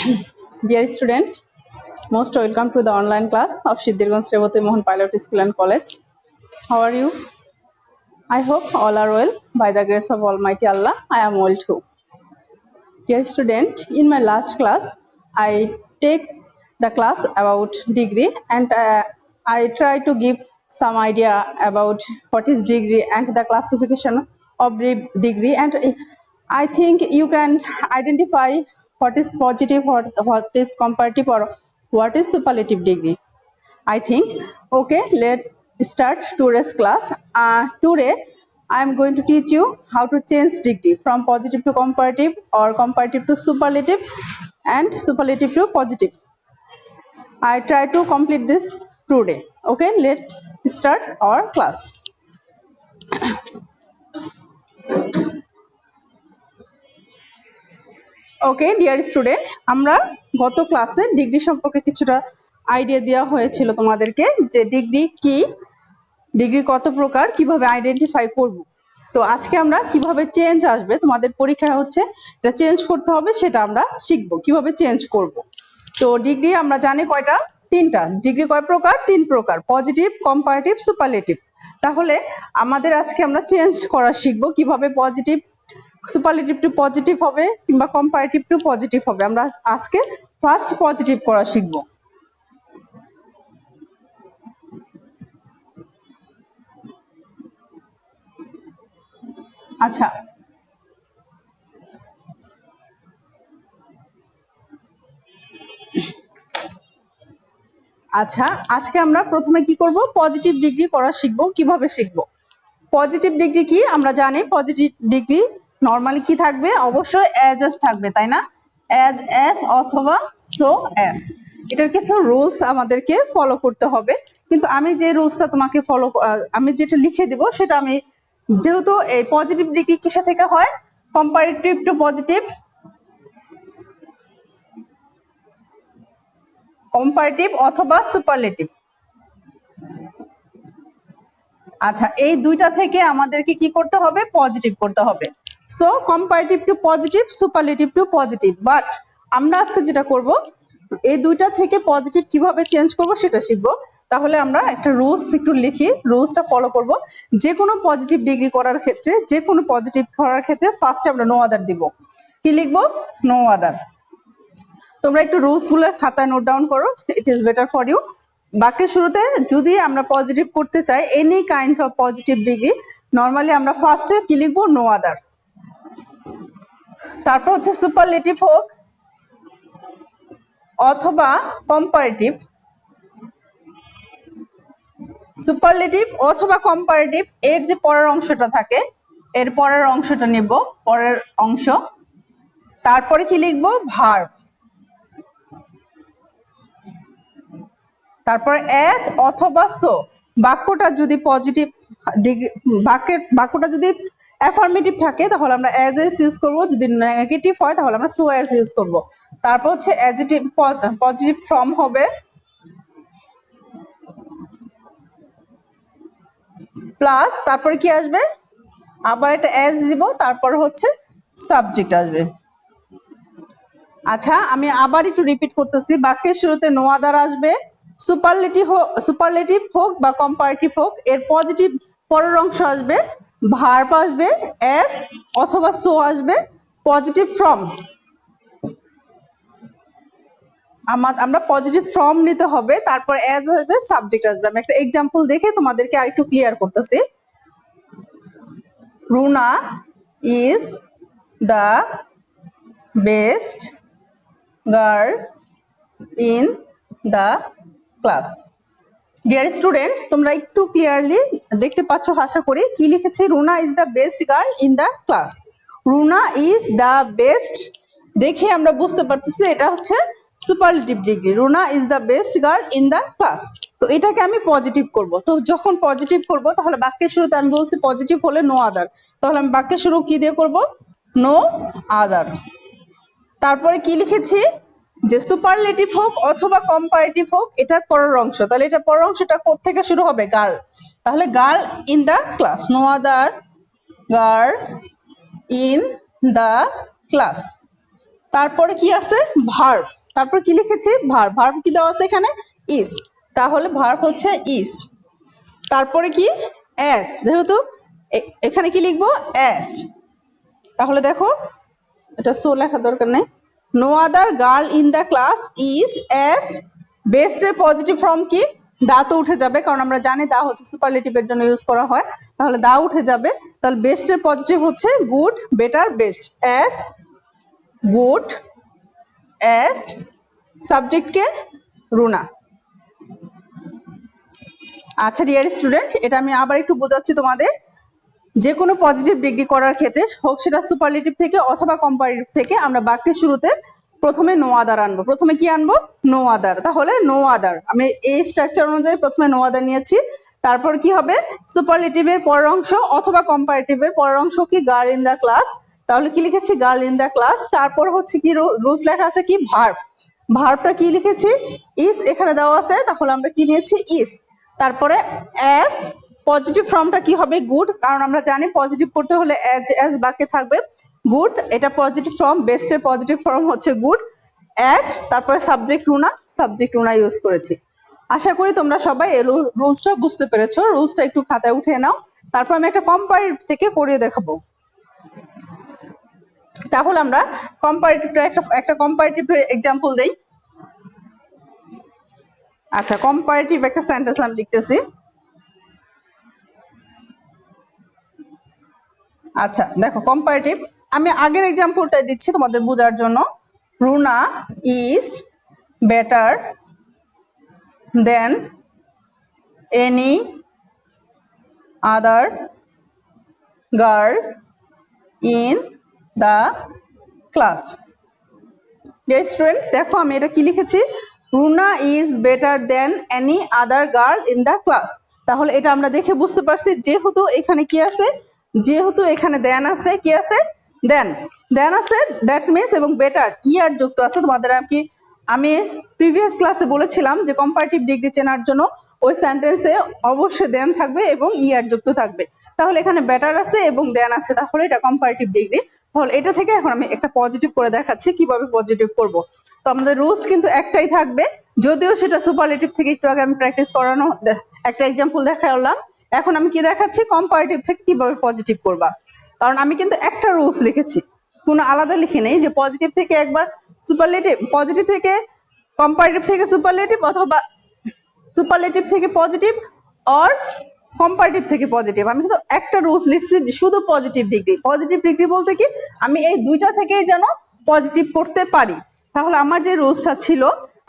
Dear student, most welcome to the online class of Siddhirganj Revati Mohan Pilot School and College. How are you? I hope all are well. By the grace of Almighty Allah, I am well too. Dear student, in my last class, I take the class about degree and I try to give some idea about what is degree and the classification of degree, and I think you can identify what is positive, what is comparative, or what is superlative degree. I think. Okay, let's start today's class. Today, I am going to teach you how to change degree from positive to comparative or comparative to superlative and superlative to positive. I try to complete this today. Okay, let's start our class. Okay dear student, আমরা গত ক্লাসে degree সম্পর্কে কিছুটা idea দেওয়া হয়েছিল তোমাদেরকে, যে degree কি, ডিগ্রি কত প্রকার, কিভাবে আইডেন্টিফাই করব। তো আজকে আমরা কিভাবে চেঞ্জ আসবে, তোমাদের পরীক্ষা হচ্ছে এটা চেঞ্জ করতে হবে, সেটা আমরা শিখবো কিভাবে চেঞ্জ করব। তো ডিগ্রি আমরা জানি কয়টা, তিনটা। ডিগ্রি কয় প্রকার? তিন প্রকার, পজিটিভ, কম্পারেটিভ, সুপারলেটিভ। তাহলে আমাদের আজকে আমরা চেঞ্জ করা শিখবো কিভাবে পজিটিভ সুপারলেটিভ টু পজিটিভ হবে কিংবা কম্পারেটিভ টু পজিটিভ হবে। আমরা আজকে ফার্স্ট পজিটিভ করা শিখবো। আচ্ছা, আজকে আমরা প্রথমে কি করব, পজিটিভ ডিগ্রি করা শিখবো। কিভাবে শিখবো? পজিটিভ ডিগ্রি কি আমরা জানি, পজিটিভ ডিগ্রি নর্মালি কি থাকবে, অবশ্যই অ্যাজ এস থাকবে, তাই না? অ্যাজ এস অথবা সো এস। এটার কিছু রুলস আমাদেরকে ফলো করতে হবে, কিন্তু আমি যে রুলসটা তোমাকে আমি যেটা লিখে দেব সেটা আমি, যেহেতু এই পজিটিভ ডিগ্রি কিসে থেকে হয়, কম্পারেটিভ টু পজিটিভ, কম্পারেটিভ অথবা সুপারলেটিভ। আচ্ছা, এই দুইটা থেকে আমাদেরকে কি করতে হবে, পজিটিভ করতে হবে। So comparative to positive, superlative to positive. But আমরা আজকে যেটা করব, এই দুইটা থেকে পজিটিভ কিভাবে চেঞ্জ করব সেটা শিখবো। তাহলে আমরা একটা রুলস একটু লিখি, রুলসটা ফলো করব। যে কোনো পজিটিভ ডিগ্রি করার ক্ষেত্রে, যে কোনো পজিটিভ করার ক্ষেত্রে ফার্স্টে আমরা নো আদার দিব। কি লিখবো? No other. তোমরা একটু রুলসগুলো খাতায় নোট ডাউন করো, it is better for you. বাক্যের শুরুতে যদি আমরা পজিটিভ করতে চাই, any kind of positive degree, normally আমরা ফার্স্টে কি লিখবো? No other. তারপর হচ্ছে সুপারলেটিভ হোক অথবা কম্পারেটিভ, সুপারলেটিভ অথবা কম্পারেটিভ, এর যে পরের অংশটা থাকে, এর পরের অংশটা নিব, পরের অংশ। তারপরে কি লিখবো? ভার্ব। তারপরে এস অথবা সো। বাক্যটা যদি পজিটিভ ডিগ্রি, বাক্যটা যদি অ্যাফার্মেটিভ থাকে তাহলে আমরা অ্যাজ এস ইউজ করবো, যদি নেগেটিভ হয় তাহলে আমরা সো অ্যাজ ইউজ করব। তারপর হচ্ছে অ্যাডজেক্টিভ, পজিটিভ ফর্ম হবে প্লাস, তারপরে কি আসবে, আবার একটা অ্যাজ দিব, তারপর হচ্ছে সাবজেক্ট আসবে। আচ্ছা, আমি আবার একটু রিপিট করতেছি, বাক্যের শুরুতে নো আদার আসবে, সুপারলেটিভ হোক বা কম্পারেটিভ হোক, এর পজিটিভ পরের অংশ আসবে, ভার্ব আসবে, এস অথবা সো আসবে, পজিটিভ ফর্ম। আমরা পজিটিভ ফর্ম নিতে হবে, তারপর এস আসবে, সাবজেক্ট আসবে। আমি একটা এক্সাম্পল দেখে তোমাদেরকে আরেকটু ক্লিয়ার করতেছি। Runa is the best girl in the class. Dear student, তোমরা একটু ক্লিয়ারলি দেখতে পাচ্ছ আশা করি, কি লিখেছি, Runa is the best girl in the class. Runa is the best দেখে আমরা বুঝতে পারতেছি এটা হচ্ছে superlative degree. Runa is the best girl in the class. তো এটাকে আমি পজিটিভ করব। তো যখন পজিটিভ করব তাহলে বাক্যের শুরুতে আমি বলছি পজিটিভ হলে নো আদার, তাহলে আমি বাক্যের শুরু কি দিয়ে করব? No other. তারপরে কি লিখেছি, যে সুপারলেটিভ হোক অথবা কম্পারেটিভ হোক, এটার পরের অংশ, তাহলে এটার পরের অংশটা কোত্থেকে শুরু হবে? গার্ল। তাহলে girl in the class, no other girl in the class. তারপরে কি আছে? ভার্ব। তারপর কি লিখেছি ভার্ব, ভার্ব কি দেওয়া আছে এখানে ইজ, তাহলে ভার্ব হচ্ছে ইজ। তারপরে কি এস, যেহেতু এখানে কি লিখবো এস, তাহলে দেখো এটা সো লেখার দরকার নেই। No other girl in the class is as, বেস্টের পজিটিভ ফর্ম কি দা, তো উঠে যাবে কারণ আমরা জানি দা হচ্ছে সুপারলেটিভের জন্য ইউজ করা হয়, তাহলে দা উঠে যাবে। তাহলে বেস্টের পজিটিভ হচ্ছে good, better, best. As good, as সাবজেক্টকে রুনা। আচ্ছা ডিয়ার স্টুডেন্ট, এটা আমি আবার একটু বোঝাচ্ছি তোমাদের। যে কোনো পজিটিভ ডিগ্রি করার ক্ষেত্রে হোক সেটা সুপারলেটিভ থেকে অথবা কম্পারেটিভ থেকে, আমরা বাক্যের শুরুতে প্রথমে নো আদার আনবো। প্রথমে কি আনবো নো আদার, তাহলে নো আদার আমি এই স্ট্রাকচার অনুযায়ী প্রথমে নো আদার নিয়েছি। তারপর কি হবে সুপারলেটিভের পরের অংশ অথবা কম্পারেটিভের পরের অংশ কি গার্ল ইন দ্য ক্লাস, তাহলে কি লিখেছি গার্ল ইন দ্য ক্লাস। তারপর হচ্ছে কি রুলস লেখা আছে কি ভার্ব, ভার্বটা কি লিখেছি ইজ, এখানে দেওয়া আছে তাহলে আমরা কি নিয়েছি ইজ। তারপরে অ্যাজ, পজিটিভ ফর্মটা কি হবে গুড, কারণ আমরা জানি পজিটিভ করতে হলে অ্যাজ বাক্যে থাকবে গুড, এটা পজিটিভ ফর্ম, বেস্টের পজিটিভ ফর্ম হচ্ছে গুড। অ্যাজ, তারপরে subject Runa, subject Runa use করেছি। আশা করি তোমরা সবাই এই রুলসটা বুঝতে পেরেছো। রুলসটা একটু খাতায় উঠিয়ে নাও, তারপর আমি একটা কম্পারেটিভ থেকে করিয়ে দেখাবো। তাহলে আমরা কম্পারেটিভটা একটা কম্পারেটিভ এক্সাম্পল দেই। আচ্ছা কম্পারেটিভ একটা সেন্টেন্স আমি লিখতেছি। আচ্ছা দেখো কম্পারেটিভ, আমি আগের এক্সাম্পলটা দিচ্ছি তোমাদের বোঝার জন্য। Runa is better than any other girl in the class. Dear student দেখো আমি এটা কি লিখেছি, Runa is better than any other girl in the class. তাহলে এটা আমরা দেখে বুঝতে পারছি যেহেতু এখানে কি আছে, যেহেতু এখানে দেন আছে, কি আছে দেন, দেন আছে, দ্যাট মিনস এবং বেটার ইয়ার যুক্ত আছে। তোমাদের আমি প্রিভিয়াস ক্লাসে বলেছিলাম যে কম্পারেটিভ ডিগ্রি চেনার জন্য ওই সেন্টেন্সে অবশ্যই দেন থাকবে এবং ইয়ার যুক্ত থাকবে। তাহলে এখানে বেটার আছে এবং দেন আছে, তাহলে এটা কম্পারেটিভ ডিগ্রি। তাহলে এটা থেকে এখন আমি একটা পজিটিভ করে দেখাচ্ছি কিভাবে পজিটিভ করব। তো আমাদের রুলস কিন্তু একটাই থাকবে, যদিও সেটা সুপারলেটিভ থেকে একটু আগে আমি প্র্যাকটিস করানো একটা এক্সাম্পল দেখালাম। এখন আমি কি দেখাচ্ছি কম্পারেটিভ থেকে কিভাবে পজিটিভ করবা, কারণ আমি কিন্তু একটা রুলস লিখেছি, কোনো আলাদা লিখে নেই যে পজিটিভ থেকে একবার সুপারলেটিভ, পজিটিভ থেকে কম্পারেটিভ থেকে সুপারলেটিভ, অথবা সুপারলেটিভ থেকে পজিটিভ অর কম্পারেটিভ থেকে পজিটিভ। আমি কিন্তু একটা রুলস লিখছি শুধু পজিটিভ ডিগ্রি। পজিটিভ ডিগ্রি বলতে কি আমি এই দুইটা থেকেই যেন পজিটিভ করতে পারি। তাহলে আমার যে রুলসটা ছিল,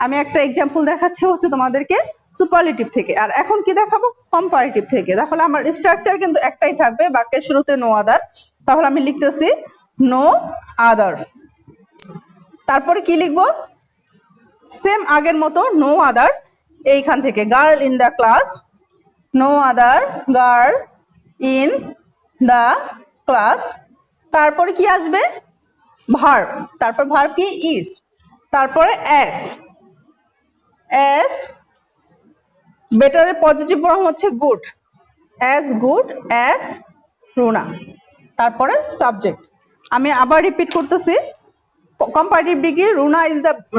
আমি একটা এক্সাম্পল দেখাচ্ছি হচ্ছে তোমাদেরকে সুপারলেটিভ থেকে, আর এখন কি দেখাবো কম্পারেটিভ থেকে। তাহলে আমার স্ট্রাকচার কিন্তু একটাই থাকবে, বাক্যের শুরুতে নো আদার। তাহলে আমি লিখতেছি নো আদার, তারপরে কি লিখবো সেম আগের মতো নো আদার, এইখান থেকে girl in the class, no other girl in the class. তারপরে কি আসবে ভার্ব, তারপর ভার্ব কি ইজ, তারপরে এস, এস বেটারের পজিটিভ ফর্ম হচ্ছে good, as good as Runa, তারপরে সাবজেক্ট। আমি আবার রিপিট করতেছি, comparative degree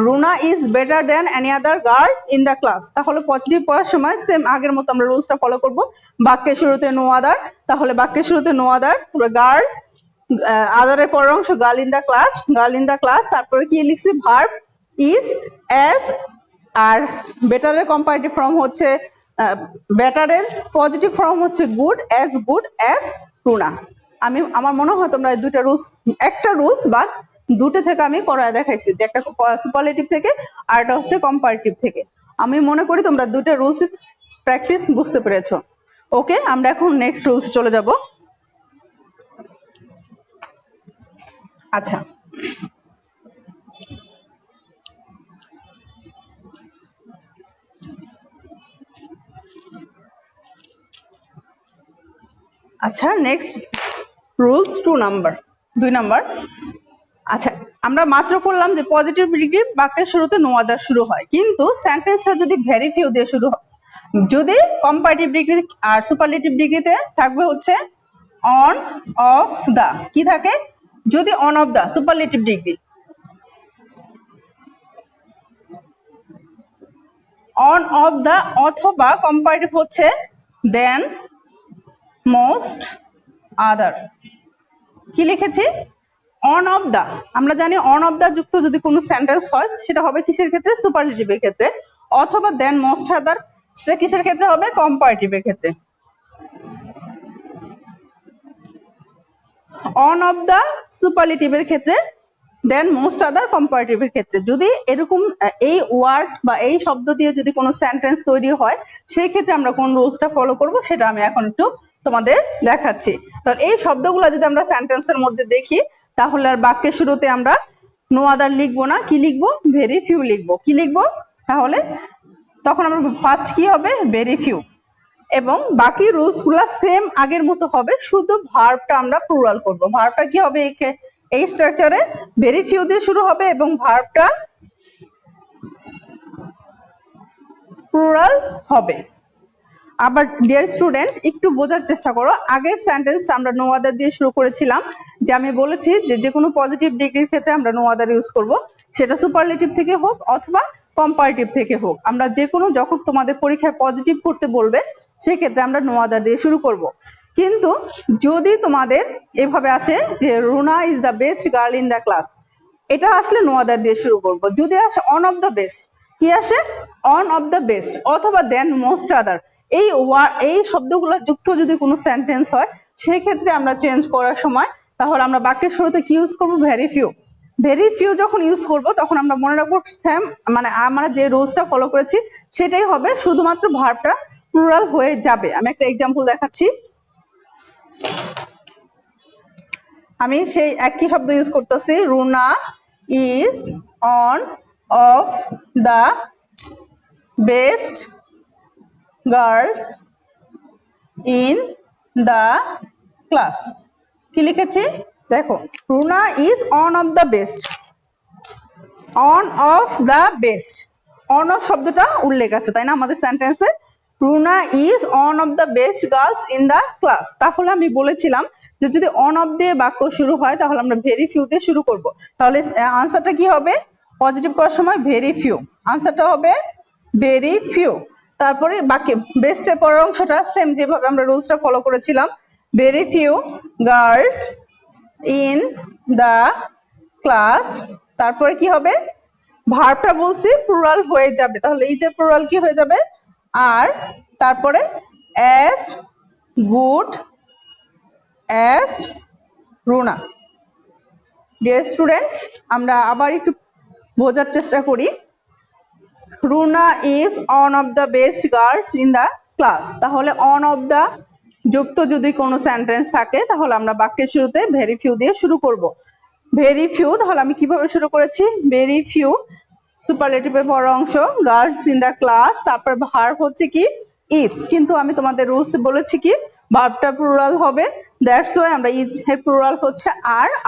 Runa is better than any other girl in the class. তাহলে পজিটিভ করার সময় সেম আগের মতো আমরা রুলসটা ফলো করব। বাক্যের শুরুতে নো আদার, তাহলে বাক্যের শুরুতে নো আদার, গার্ল, আদারের পরের অংশ girl in the class, girl in the class, তারপরে কি লিখছি ভার্ব ইজ, অ্যাজ, আর বেটারের কম্পারেটিভ ফর্ম হচ্ছে বেটারের পজিটিভ ফর্ম হচ্ছে গুড অ্যাজ রুনা। আমার মনে হয় তোমরা দুইটা রুলস, একটা রুলস বা দুটো থেকে আমি করায় দেখাইছি, যে একটা সুপারলেটিভ থেকে আর একটা হচ্ছে কম্পারেটিভ থেকে। আমি মনে করি তোমরা দুটো রুলস প্র্যাকটিস বুঝতে পেরেছো। ওকে, আমরা এখন নেক্সট রুলস চলে যাব। আচ্ছা আচ্ছা নেক্সট রুলস 2 নাম্বার। আচ্ছা আমরা মাত্র করলাম যে পজিটিভ ডিগ্রি বাক্যের শুরুতে নো আদার শুরু হয়, কিন্তু সেন্টেন্সটা যদি ভেরি ফিউ দিয়ে শুরু হয়, যদি কম্পারেটিভ ডিগ্রি আর সুপারলেটিভ ডিগ্রিতে থাকবে হচ্ছে অন অফ দা, কি থাকে যদি one of the superlative degree, one of the অথবা কম্পারেটিভ হচ্ছে দেন মোস্ট আদার। কি লিখেছি? One of the. আমরা জানি অন অফ দা যুক্ত যদি কোনো সেন্টেন্স হয় সেটা হবে কিসের ক্ষেত্রে? সুপারলেটিভের ক্ষেত্রে। অথবা দেন মোস্ট আদার সেটা কিসের ক্ষেত্রে হবে? কম্পারেটিভের ক্ষেত্রে। অন অফ দা সুপারলেটিভের ক্ষেত্রে, দেন মোস্ট আদার কম্পারেটিভের ক্ষেত্রে। যদি এরকম এই ওয়ার্ড বা এই শব্দ দিয়ে যদি কোনো সেন্টেন্স তৈরি হয় সেই ক্ষেত্রে আমরা কোন রুলসটা ফলো করব সেটা আমি এখন একটু তোমাদের দেখাচ্ছি। তো এই শব্দগুলো যদি আমরা সেন্টেন্সের মধ্যে দেখি তাহলে আর বাক্যের শুরুতে আমরা নো আদার লিখবো না, কি লিখবো? ভেরি ফিউ লিখবো। কি লিখবো তাহলে? তখন আমরা ফার্স্ট কি হবে? Very few. এবং বাকি রুলসগুলো সেম আগের মতো হবে, শুধু ভার্বটা আমরা প্লুরাল করব। ভার্বটা কি হবে? এই স্ট্রাকচারে ভেরি ফিউ দিয়ে শুরু হবে এবং ভার্বটা প্লুরাল হবে। আবার ডিয়ার স্টুডেন্ট একটু বোঝার চেষ্টা করো, আগের সেন্টেন্সটা আমরা নো আদার দিয়ে শুরু করেছিলাম, যে আমি বলেছি যে কোনো পজিটিভ ডিগ্রির ক্ষেত্রে আমরা নো আদার ইউজ করব, সেটা সুপারলেটিভ থেকে হোক অথবা কম্পারেটিভ থেকে হোক। আমরা যে কোনো, যখন তোমাদের পরীক্ষায় পজিটিভ করতে বলবে সেক্ষেত্রে আমরা নো আদার দিয়ে শুরু করব। কিন্তু যদি তোমাদের এভাবে আসে যে Runa is the best girl in the class, এটা আসলে নো আদার দিয়ে শুরু করব। যদি আসে অন অফ দ্য বেস্ট, কি আসে? অন অফ দ্য বেস্ট অথবা দেন মোস্ট আদার, এই শব্দগুলো যুক্ত যদি কোনো সেন্টেন্স হয় সেই ক্ষেত্রে আমরা চেঞ্জ করার সময় তাহলে আমরা বাক্যের শুরুতে কি ইউজ করবো? Very few. ভেরি ফিউ যখন ইউজ করব তখন আমরা মনে রাখবো সেম, মানে আমরা যে রুলসটা ফলো করেছি সেটাই হবে, শুধুমাত্র ভার্বটা প্লুরাল হয়ে যাবে। আমি একটা এক্সাম্পল দেখাচ্ছি। আমি সেই একই শব্দ ইউজ করতেছি, Runa is on of the best girls in the class. কি লিখেছি দেখো? Runa is on of the best. On of the best, on of শব্দটা উল্লেখ আছে তাই না আমাদের সেন্টেন্সে? Runa is on of the best girls in the class. তাহলে আমি বলেছিলাম যে যদি অন অফ দিয়ে বাক্য শুরু হয় তাহলে আমরা ভেরি ফিউ দিয়ে শুরু করব। তাহলে আনসারটা কি হবে? পজিটিভ করার সময় ভেরি ফিউ, আনসারটা হবে ভেরি ফিউ। তারপরে বাকি বেস্টের পরের অংশটা সেম যেভাবে আমরা রুলসটা ফলো করেছিলাম, very few girls in the class. তারপরে কি হবে? ভার্বটা বলছি প্লুরাল হয়ে যাবে, তাহলে এই যে প্লুরাল কি হয়ে যাবে? আর তারপরে as good as Runa. Dear student, আমরা আবার একটু বোঝার চেষ্টা করি। Runa is on of the best girls in the class, তাহলে অন অফ দ্য যুক্ত যদি কোনো সেন্টেন্স থাকে তাহলে আমরা বাক্যের শুরুতে ভেরি ফিউ দিয়ে শুরু করব। ভেরি ফিউ, তাহলে আমি কিভাবে শুরু করেছি? ভেরি ফিউ সুপারলেটিভের বড় অংশ, গার্লস ইন দ্য ক্লাস, তারপর ভার্ব হচ্ছে কি? ইজ। কিন্তু আমি তোমাদের রুলসে বলেছি কি ভার্বটা প্লুরাল হবে, দ্যাটস ওয়াই আমরা ইজ এর প্লুরাল হচ্ছে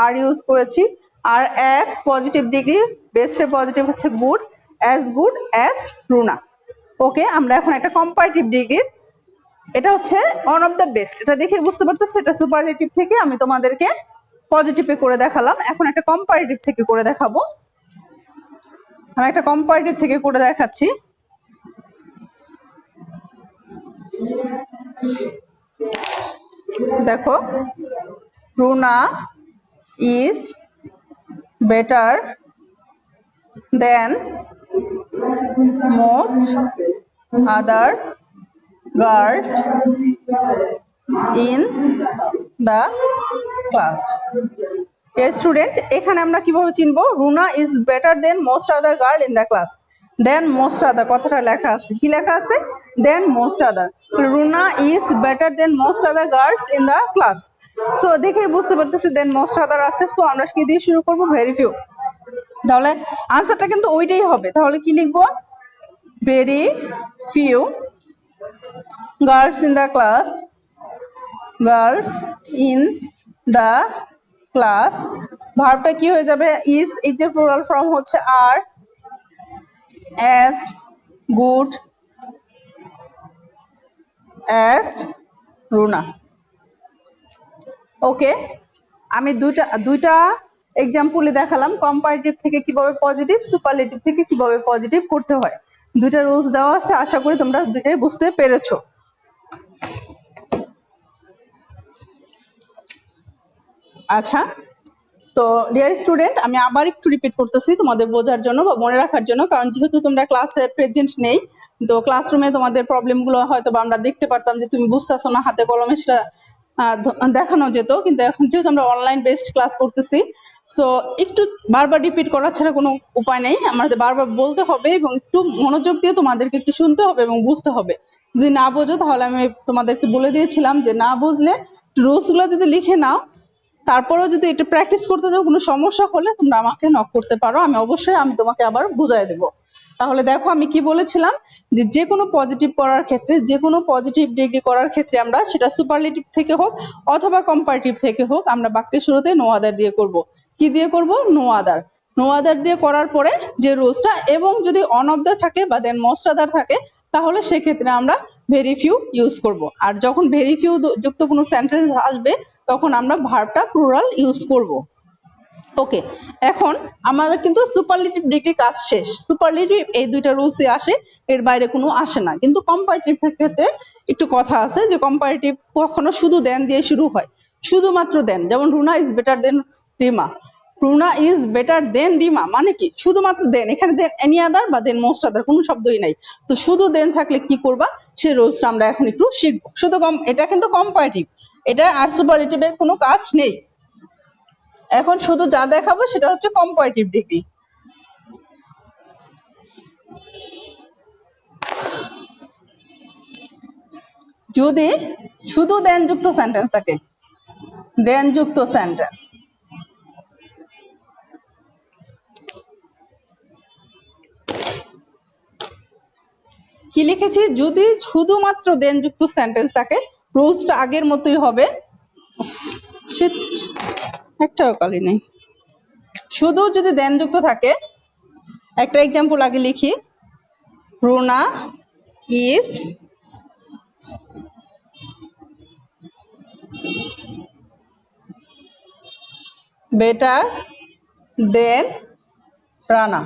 আর ইউজ করেছি। আর অ্যাজ পজিটিভ ডিগ্রি, বেস্টের পজিটিভ হচ্ছে গুড অ্যাজ রুনা। ওকে, আমরা এখন একটা কম্পারেটিভ ডিগ্রি, এটা হচ্ছে অন অফ দ্য বেস্ট, এটা দেখে বুঝতে পারতেছি এটা সুপারলেটিভ থেকে আমি তোমাদেরকে পজিটিভে করে দেখালাম। এখন একটা কম্পারেটিভ থেকে করে দেখাবো। আমি একটা কম্পারেটিভ থেকে করে দেখাচ্ছি। দেখো, Runa is better than most other girls in the class. Student, এখানে আমরা কিভাবে চিনবো Runa is better than most other girl in the class? Than most other কথাটা লেখা আছে, কি লেখা আছে? Than most other. Runa is better than most other girls in the class. So দেখে বুঝতে পারতেছি দেন মোস্ট আদার আছে, সো আমরা কি দিয়ে শুরু করবো? Very few. তাহলে আনসারটা কিন্তু ওইটাই হবে। তাহলে কি লিখবো? Very few girls in the class, girls in the class. ভার্বটা কি হয়ে যাবে? ইজ, এই যে প্লুরাল ফর্ম হচ্ছে আর, as good as Runa. Okay, আমি দুইটা এক্সাম্পলে দেখালাম কম্পারেটিভ থেকে কিভাবে পজিটিভ, সুপারলেটিভ থেকে কিভাবে পজিটিভ করতে হয়। দুইটা রুলস দেওয়া আছে, আশা করি তোমরা দুইটাই বুঝতে পেরেছো। আচ্ছা, তো ডিয়ার স্টুডেন্ট, আমি আবার একটু রিপিট করতেছি তোমাদের বোঝার জন্য বা মনে রাখার জন্য, কারণ যেহেতু তোমরা ক্লাসে প্রেজেন্ট নেই, তো ক্লাসরুমে তোমাদের প্রবলেমগুলো হয়তো বা আমরা দেখতে পারতাম যে তুমি বুঝতেছো না, হাতে কলমে সেটা দেখানো যেত, কিন্তু এখন যেহেতু আমরা অনলাইন বেসড ক্লাস করতেছি, সো একটু বারবার রিপিট করা ছাড়া কোনো উপায় নেই, আমাদের বারবার বলতে হবে এবং একটু মনোযোগ দিয়ে তোমাদেরকে একটু শুনতে হবে এবং বুঝতে হবে। যদি না বোঝো তাহলে আমি তোমাদেরকে বলে দিয়েছিলাম যে না বুঝলে রুলসগুলো যদি লিখে নাও, তারপরেও যদি একটু প্র্যাকটিস করতে যাও, কোনো সমস্যা হলে তোমরা আমাকে নক করতে পারো, আমি তোমাকে আবার বুঝাই দেবো। তাহলে দেখো আমি কি বলেছিলাম, যে কোনো পজিটিভ করার ক্ষেত্রে, যে কোনো পজিটিভ ডিগ্রি করার ক্ষেত্রে আমরা সেটা সুপারলেটিভ থেকে হোক অথবা কম্পারেটিভ থেকে হোক, আমরা বাক্যের শুরুতে নো আদার দিয়ে করব। কি দিয়ে করব? নো আদার। নো আদার দিয়ে করার পরে যে রুলসটা, এবং যদি অন অফ দ্য থাকে বা দেন মোস্ট আদার থাকে, তাহলে সেক্ষেত্রে আমরা ভেরি ফিউ ইউজ করব। আর যখন ভেরি ফিউ যুক্ত কোনো সেন্টেন্স আসবে তখন আমরা ভার্বটা প্লুরাল ইউজ করব। ওকে, এখন আমাদের কিন্তু সুপারলেটিভ ডিগ্রি কাজ শেষ। সুপারলেটিভ এই দুইটা রুলসে আসে, এর বাইরে কোনো আসে না। কিন্তু কম্পারেটিভের ক্ষেত্রে একটু কথা আছে, যে কম্পারেটিভ কখনো শুধু দেন দিয়ে শুরু হয়, শুধুমাত্র দেন। যেমন Runa is better then Rima, Runa is better দেন রিমা মানে কি? শুধুমাত্র দেন, এখানে দেন এনি আদার বা দেন মোস্ট আদার কোনো শব্দই নাই। তো শুধু দেন থাকলে কি করবা, সেই রুলসটা আমরা এখন একটু শিখবো। শুধু এটা কিন্তু কম্পারেটিভ, এটা আর সুপারলেটিভের কোনো কাজ নেই। এখন শুধু যা দেখাবো সেটা হচ্ছে কম্পারেটিভ ডিগ্রি। যদি শুধু দেন যুক্ত সেন্টেন্স থাকে, দেন যুক্ত সেন্টেন্স, কি লিখেছি? যদি শুধুমাত্র দেন যুক্ত সেন্টেন্স থাকে, রুলসটা আগের মতোই হবে। একটাও কালি নেই। শুধু যদি দেন যুক্ত থাকে, একটা এক্সাম্পল আগে লিখি, Runa is better than Rana.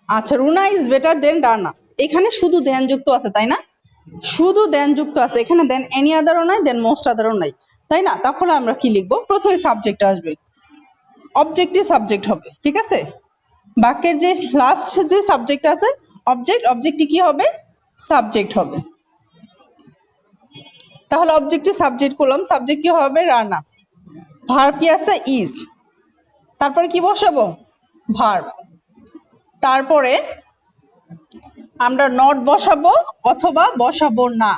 আচ্ছা, Runa is better than Rana, এখানে শুধু দেন যুক্ত আছে, তাই না? শুধু দেন যুক্ত আছে, এখানে দেন এনি আদারও নাই, দেন মোস্ট আদারও নাই, তাই না? তাহলে আমরা কি লিখবো? প্রথমে সাবজেক্ট আসবে, অবজেক্টই সাবজেক্ট হবে, ঠিক আছে? বাক্যের যে লাস্ট যে সাবজেক্ট আছে অবজেক্টই কি হবে? সাবজেক্ট হবে। তাহলে অবজেক্টই সাবজেক্ট করলাম, সাবজেক্ট কি হবে? রানা। ভার্ব কি আছে? ইজ। তারপরে কি বসাবো? ভার্ব। তারপরে আমরা নট বসাবো অথবা বসাবো না।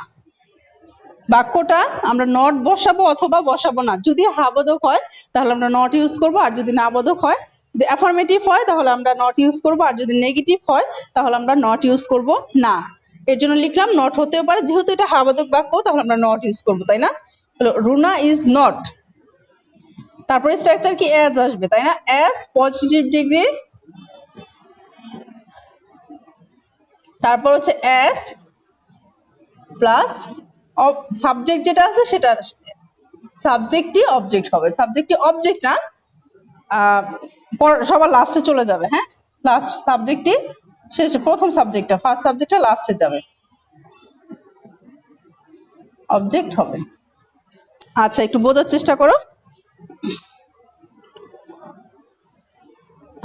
বাক্যটা আমরা নট বসাবো অথবা বসাবো না। যদি হ্যাবোধক হয় তাহলে আমরা নট ইউজ করবো, আর যদি না বোধক হয়, যদি অ্যাফার্মেটিভ হয় তাহলে আমরা নট ইউজ করবো, আর যদি নেগেটিভ হয় তাহলে আমরা নট ইউজ করবো না। এর জন্য লিখলাম নট হতেও পারে, যেহেতু এটা হ্যাবোধক বাক্য তাহলে আমরা নট ইউজ করবো, তাই না? Runa is not. তারপরে স্ট্রাকচার কি? অ্যাজ আসবে, তাই না? অ্যাজ পজিটিভ ডিগ্রি, তারপর হচ্ছে অ্যাজ প্লাস সাবজেক্ট যেটা আছে সেটা সাবজেক্টই অবজেক্ট হবে। সাবজেক্টই অবজেক্ট না, সবার লাস্টে চলে যাবে। হ্যাঁ, লাস্ট সাবজেক্টই শেষে, প্রথম সাবজেক্টটা ফার্স্ট সাবজেক্টটা লাস্টে যাবে, অবজেক্ট হবে। আচ্ছা, একটু বোঝার চেষ্টা করো।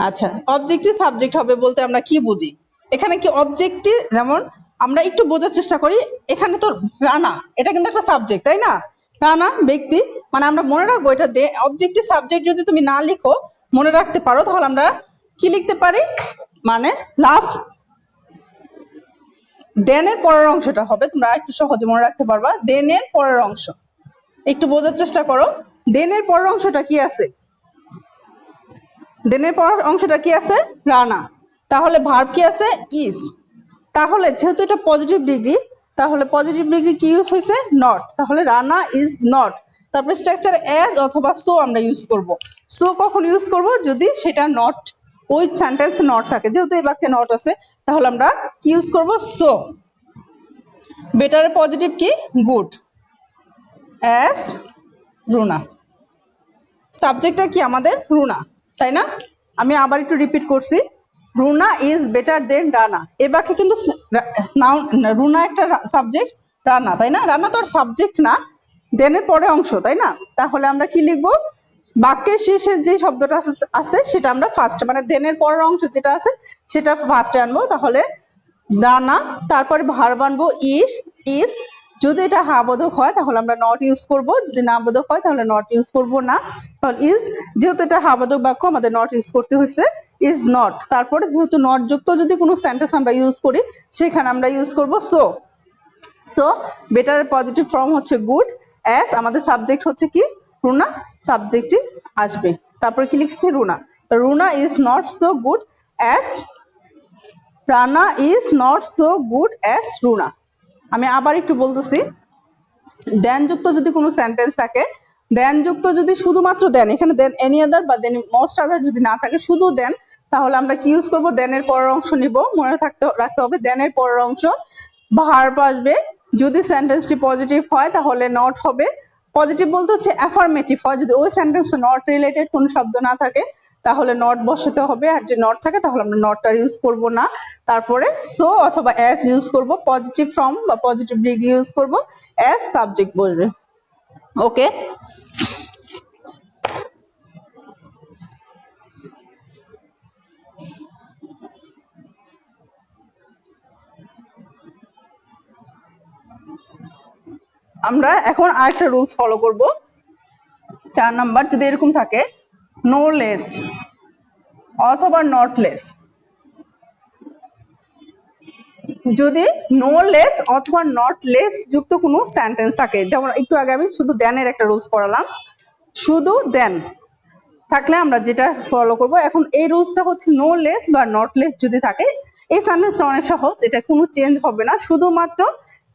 আচ্ছা, অবজেক্টই সাবজেক্ট হবে বলতে আমরা কি বুঝি? এখানে কি অবজেক্টই, যেমন আমরা একটু বোঝার চেষ্টা করি, এখানে তো রানা, এটা কিন্তু একটা সাবজেক্ট, তাই না? রানা ব্যক্তি, মানে আমরা মনে রাখবো এটা অবজেক্টিভ সাবজেক্ট। যদি তুমি না লিখো, মনে রাখতে পারো, তাহলে আমরা কি লিখতে পারি? মানে লাস্ট দেনের পরের অংশটা হবে, তোমরা একটু সহজে মনে রাখতে পারবা। দেনের পরের অংশ একটু বোঝার চেষ্টা করো। দেনের পরের অংশটা কি আছে? দেনের পরের অংশটা কি আছে? রানা। তাহলে ভার্ব কি আছে? ইজ। তাহলে যেহেতু এটা পজিটিভ ডিগ্রি, তাহলে পজিটিভ ডিগ্রি কি ইউজ হয়েছে? নট। তাহলে রানা ইজ নট। তারপরে স্ট্রাকচার অ্যাজ অথবা সো আমরা ইউজ করব। সো কখন ইউজ করব? যদি সেটা নট, ওই সেন্টেন্স নট থাকে। যেহেতু এই বাক্যে নট আছে, তাহলে আমরা কি ইউজ করব? সো। বেটারের পজিটিভ কি? গুড। অ্যাজ রুনা। সাবজেক্টটা কি আমাদের রুনা, তাই না? আমি আবার একটু রিপিট করছি, Runa is better than Rana. এ বাক্যে কিন্তু নাউন, রুনা একটা সাবজেক্ট, রানা, তাই না? রানা তো আর সাবজেক্ট না, দেনের পরে অংশ, তাই না? তাহলে আমরা কি লিখবো, বাক্যের শেষের যে শব্দটা আছে সেটা আমরা ফার্স্টে, মানে দেনের পরের অংশ যেটা আছে সেটা ফার্স্টে আনবো। তাহলে রানা, তারপরে ভার্ব আনবো ইজ, ইজ। যদি এটা হ্যাঁ বোধক হয় তাহলে আমরা নট ইউজ করব, যদি না বোধক হয় তাহলে নট ইউজ করব না। তাহলে ইজ, যেহেতু এটা হ্যাঁ বোধক বাক্য আমাদের নট ইউজ করতে হয়েছে, ইজ নট। তারপরে যেহেতু নট যুক্ত যদি কোনো সেন্টেন্স আমরা ইউজ করি সেখানে আমরা ইউজ করব সো। সো বেটারের পজিটিভ ফর্ম হচ্ছে গুড, অ্যাজ আমাদের সাবজেক্ট হচ্ছে কি রুনা, সাবজেক্টই আসবে। তারপরে কি লিখেছি Runa, Runa is not so good as, Rana is not so good as Runa. আমি আবার একটু বলতেছি, দেন যুক্ত যদি কোনো সেন্টেন্স থাকে, দেন যুক্ত যদি শুধুমাত্র দেন, এখানে দেন এনি আদার বা দেন মোস্ট আদার যদি না থাকে, শুধু দেন, তাহলে আমরা কি ইউজ করব, দেনের পরের অংশ নিব। মনে রাখতে হবে দেনের পরের অংশ ভার্ব আসবে। যদি সেন্টেন্সটি পজিটিভ হয় তাহলে নট হবে। পজিটিভ বলতে হচ্ছে অ্যাফার্মেটিভ হয়, যদি ওই সেন্টেন্স নট রিলেটেড কোনো শব্দ না থাকে তাহলে নট বসাতে হবে, আর যদি নট থাকে তাহলে আমরা নটটা ইউজ করব না। তারপরে সো অথবা অ্যাজ ইউজ করব, পজিটিভ ফর্ম বা পজিটিভ ডিগ্রি ইউজ করব, অ্যাজ সাবজেক্ট বলবে। ওকে, আমরা এখন আরেকটা রুলস ফলো করব। 4 নাম্বার, যদি এরকম থাকে নো লেস অথবা নট লেস, যদি নো লেস অথবা নট লেস যুক্ত কোনো সেন্টেন্স থাকে, যেমন একটু আগে আমি শুধু দেনের একটা রুলস পড়ালাম, শুধু দেন থাকলে আমরা যেটা ফলো করব। এখন এই রুলসটা হচ্ছে নো লেস বা নট লেস যদি থাকে, এই সেন্টেন্সটা অনেক সহজ, এটা কোনো চেঞ্জ হবে না, শুধুমাত্র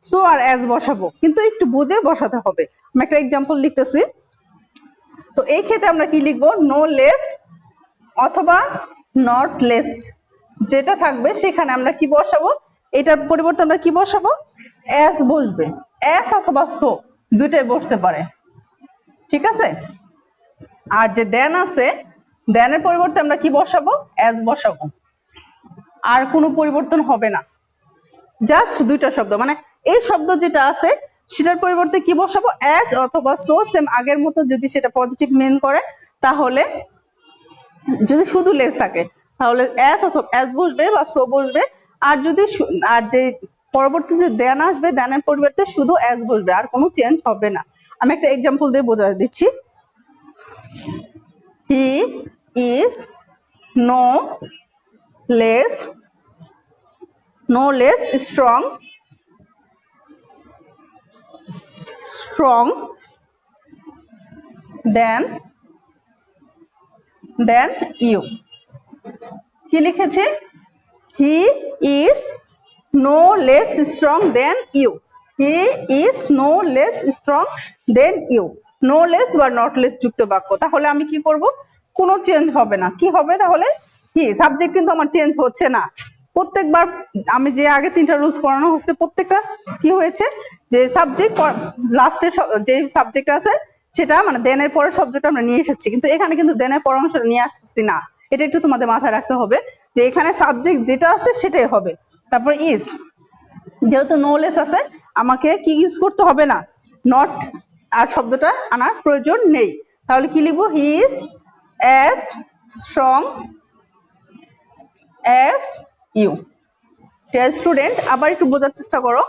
সো আর অ্যাজ বসাবো, কিন্তু একটু বুঝে বসাতে হবে। আমি একটা এক্সাম্পল লিখতেছি। তো এই ক্ষেত্রে আমরা কি লিখবো, নো লেস অথবা নট লেস যেটা থাকবে সেখানে আমরা কি বসাবো, এটার পরিবর্তে আমরা কি বসাবো, অ্যাজ বসবে। অ্যাজ অথবা সো দুইটাই বসতে পারে, ঠিক আছে? আর যে দেন আছে, দেনের পরিবর্তে আমরা কি বসাবো, অ্যাজ বসাবো, আর কোনো পরিবর্তন হবে না। জাস্ট দুইটা শব্দ, মানে এই শব্দ যেটা আছে সেটার পরিবর্তে কি বসাবো, অ্যাজ অথবা সো, সেম আগের মতো। যদি সেটা পজিটিভ মিন করে তাহলে, যদি শুধু লেস থাকে তাহলে অ্যাজ অথবা অ্যাজ বসবে বা সো বসবে। আর যদি আর যে পরবর্তী যে দেন আসবে, দেনের পরিবর্তে শুধু অ্যাজ বসবে, আর কোনো চেঞ্জ হবে না। আমি একটা এক্সাম্পল দিয়ে বোঝা দিচ্ছি। He is no less strong than you. কি লিখেছে, he is no less strong than you, he is no less strong than you. No less বা নট লেস যুক্ত বাক্য, তাহলে আমি কি করব, কোনো চেঞ্জ হবে না। কি হবে তাহলে, কি সাবজেক্ট কিন্তু আমার চেঞ্জ হচ্ছে না। প্রত্যেকবার আমি যে আগে 3টা রুলস পড়ানো হচ্ছে, প্রত্যেকটা কি হয়েছে, যে সাবজেক্ট লাস্টের যে সাবজেক্ট আছে সেটা, মানে দেনের পরের শব্দটা আমরা নিয়ে এসেছি, কিন্তু এখানে কিন্তু দেনের পরের অংশটা নিয়ে আসতেছি না। এটা একটু তোমাদের মাথায় রাখতে হবে যে এখানে সাবজেক্ট যেটা আছে সেটাই হবে। তারপর ইজ, যেহেতু নো লেস আছে আমাকে কি ইউজ করতে হবে না, নট আর শব্দটা আনার প্রয়োজন নেই। তাহলে কি লিখবো, he is as strong as you. Dear student, আবার একটু বোঝার চেষ্টা করো।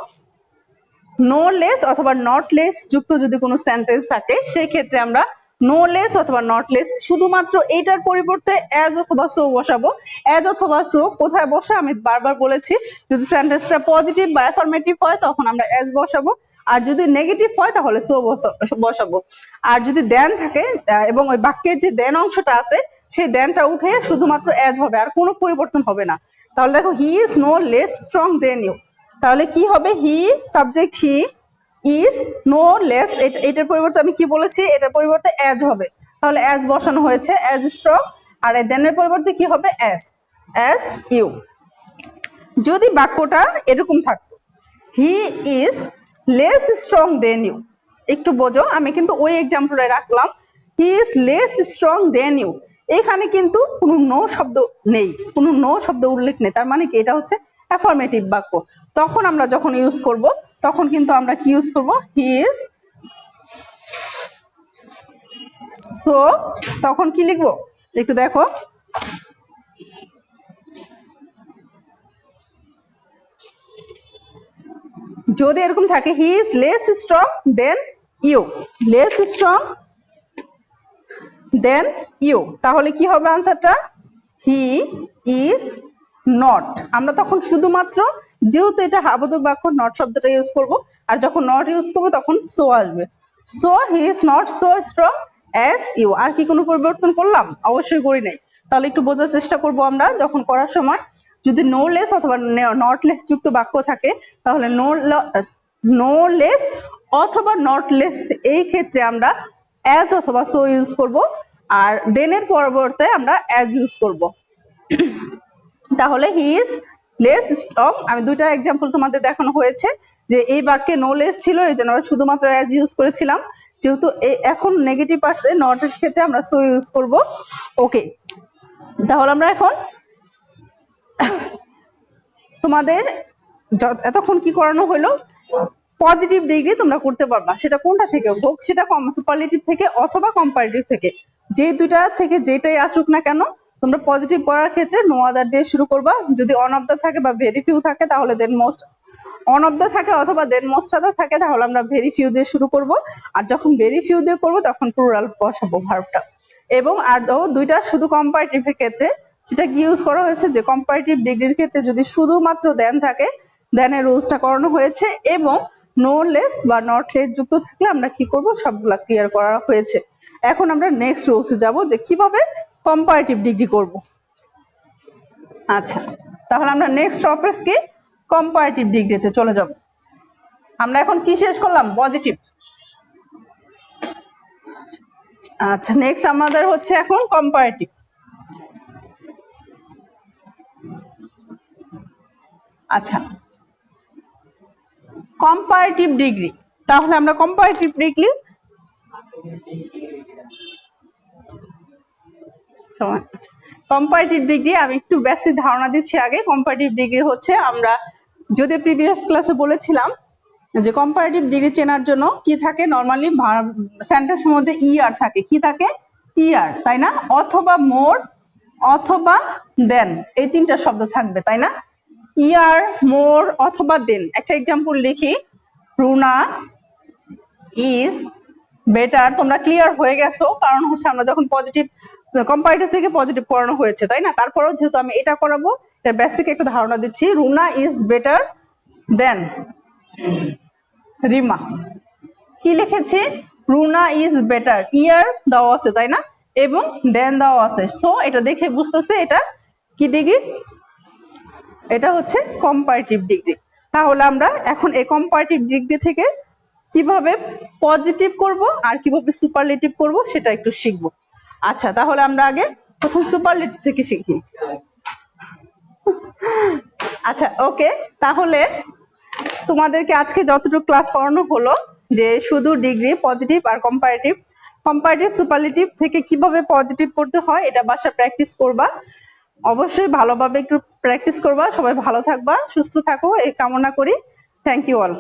নো লেস অথবা নট লেস যুক্ত যদি কোনো সেন্টেন্স থাকে সেই ক্ষেত্রে আমরা নো লেস অথবা নট লেস শুধুমাত্র এইটার পরিবর্তে অ্যাজ অথবা সো বসাবো। অ্যাজ অথবা সো কোথায় বসে আমি বারবার বলেছি, যদি সেন্টেন্সটা পজিটিভ বা অ্যাফার্মেটিভ হয় তখন আমরা অ্যাজ বসাবো, আর যদি নেগেটিভ হয় তাহলে সো বসাবো। আর যদি দেন থাকে এবং ওই বাক্যের যে দেন অংশটা আছে সেই দেনটা উঠে শুধুমাত্র অ্যাজ হবে, আর কোনো পরিবর্তন হবে না। তাহলে দেখো, he is no less strong than you, তাহলে কি হবে, he subject he is no less, এটার পরিবর্তে আমি কি বলেছি, এটার পরিবর্তে অ্যাজ হবে, তাহলে অ্যাজ বসানো হয়েছে, অ্যাজ স্ট্রং। আর দেনের পরিবর্তে কি হবে, অ্যাজ ইউ। যদি বাক্যটা এরকম থাকতো, he is less strong than you, একটু বোঝো, আমি কিন্তু ওই এক্সাম্পলটা রাখলাম, he is less strong than you, এখানে কিন্তু কোনো নো শব্দ নেই, কোনো নো শব্দ উল্লেখ নেই, তার মানে কি এটা হচ্ছে অ্যাফার্মেটিভ বাক্য। তখন আমরা যখন ইউজ করব তখন কিন্তু আমরা কি ইউজ করব, হি ইজ, সো তখন কি লিখবো একটু দেখো, যদি এরকম থাকে he is less strong than you, less strong than you, তাহলে কি হবে আনসারটা, হি ইজ নট। আমরা তখন শুধুমাত্র যেহেতু এটা আবোধক বাক্য নট শব্দটা ইউজ করব, আর যখন নট ইউজ করব তখন সো আসবে। So he is not so strong as you. আর কি কোনো পরিবর্তন করলাম? অবশ্যই করি নাই। তাহলে একটু বোঝার চেষ্টা করব আমরা যখন করার সময় যদি নো লেস অথবা নট লেস যুক্ত বাক্য থাকে তাহলে নো লেস অথবা নট লেস এই ক্ষেত্রে আমরা অ্যাজ অথবা সো ইউজ করব, আর দেনের পরিবর্তে আমরা অ্যাজ ইউজ করব। তাহলে হি ইজ লেস স্ট্রং, আমি দুইটা এক্সাম্পল তোমাদের দেখানো হয়েছে যে এই বাক্যে নো লেস ছিল এই জন্য আমরা শুধুমাত্র অ্যাজ ইউজ করেছিলাম, যেহেতু এখন নেগেটিভ আসছে নটের ক্ষেত্রে আমরা সো ইউজ করব। ওকে, তাহলে আমরা এখন তোমাদের এতক্ষণ কি করানো হলো, পজিটিভ ডিগ্রি তোমরা করতে পারবা, সেটা কোনটা থেকে হোক, সেটা সুপারলেটিভ থেকে অথবা কম্পারেটিভ থেকে, যে দুইটা থেকে যেটাই আসুক না কেন তোমরা পজিটিভ করার ক্ষেত্রে নো আদার দিয়ে শুরু করবা। যদি অন অফ দ্য থাকে বা ভেরি ফিউ থাকে তাহলে দেন মোস্ট, অন অফ দ্য থাকে অথবা দেন মোস্ট আদার থাকে তাহলে আমরা ভেরি ফিউ দিয়ে শুরু করব, আর যখন ভেরি ফিউ দিয়ে করবো তখন প্লুরাল বসাবো ভার্বটা। এবং আর দুইটা শুধু কম্পারেটিভের ক্ষেত্রে সেটা কি ইউজ করা হয়েছে যে কম্পারেটিভ ডিগ্রির ক্ষেত্রে যদি শুধুমাত্র দেন থাকে দেনের রুলসটা করানো হয়েছে, এবং নো লেস বা নট লেস যুক্ত থাকলে আমরা কি করব সবগুলা ক্লিয়ার করা হয়েছে। এখন আমরা নেক্সট রুলসে যাব যে কিভাবে কম্পারেটিভ ডিগ্রি করব। আচ্ছা, তাহলে আমরা নেক্সট টপিক কি কম্পারেটিভ ডিগ্রিতে চলে যাব। আমরা এখন কি শেষ করলাম, পজিটিভ। আচ্ছা, নেক্সট আমাদের হচ্ছে এখন কম্পারেটিভ। আচ্ছা, কম্পারেটিভ ডিগ্রি, তাহলে আমরা কম্পারেটিভ ডিগ্রি কম্পারেটিভ ডিগ্রি আমি একটু বেশি ধারণা দিচ্ছি আগে। কম্পারেটিভ ডিগ্রি হচ্ছে আমরা যদি প্রিভিয়াস ক্লাসে বলেছিলাম যে কম্পারেটিভ ডিগ্রি চেনার জন্য কি থাকে, নর্মালি সেন্টেন্সের মধ্যে ইআর থাকে, কি থাকে ইআর, তাই না, অথবা মোর অথবা দেন, এই তিনটা শব্দ থাকবে, তাই না, ইয়ার, মোর অথবা দেন। একটা এক্সাম্পল লিখি, রুনা ইজ বেটার, তোমরা ক্লিয়ার হয়ে গেছো, কারণ হচ্ছে আমরা যখন পজিটিভ কম্পারেটিভ থেকে পজিটিভ করানো হয়েছে, তাই না। তারপরেও যেহেতু আমি এটা করাবো, এটা বেসিক একটা ধারণা দিচ্ছি। রুনা ইজ বেটার দেন রিমা, কি লিখেছি, রুনা ইজ বেটার, ইয়ার দেওয়া আছে, তাই না, এবং দেন দেওয়া আছে। সো এটা দেখে বুঝতেছে এটা কি ডিগ্রি, এটা হচ্ছে কম্পারেটিভ ডিগ্রি। তাহলে আমরা এখন এই কম্পারেটিভ ডিগ্রি থেকে কিভাবে পজিটিভ করব আর কিভাবে সুপারলেটিভ করব সেটা একটু শিখব। আচ্ছা, তাহলে আমরা আগে প্রথম সুপারলেটিভ থেকে শিখি। আচ্ছা, ওকে, তাহলে তোমাদেরকে আজকে যতটুকু ক্লাস করানো হলো যে শুধু ডিগ্রি পজিটিভ আর কম্পারেটিভ, কম্পারেটিভ সুপারলেটিভ থেকে কিভাবে পজিটিভ করতে হয় এটা বাসা প্র্যাকটিস করবা, অবশ্যই ভালোভাবে একটু প্র্যাকটিস করবা। সবাই ভালো থাকবা, সুস্থ থাকো এই কামনা করি। Thank you all.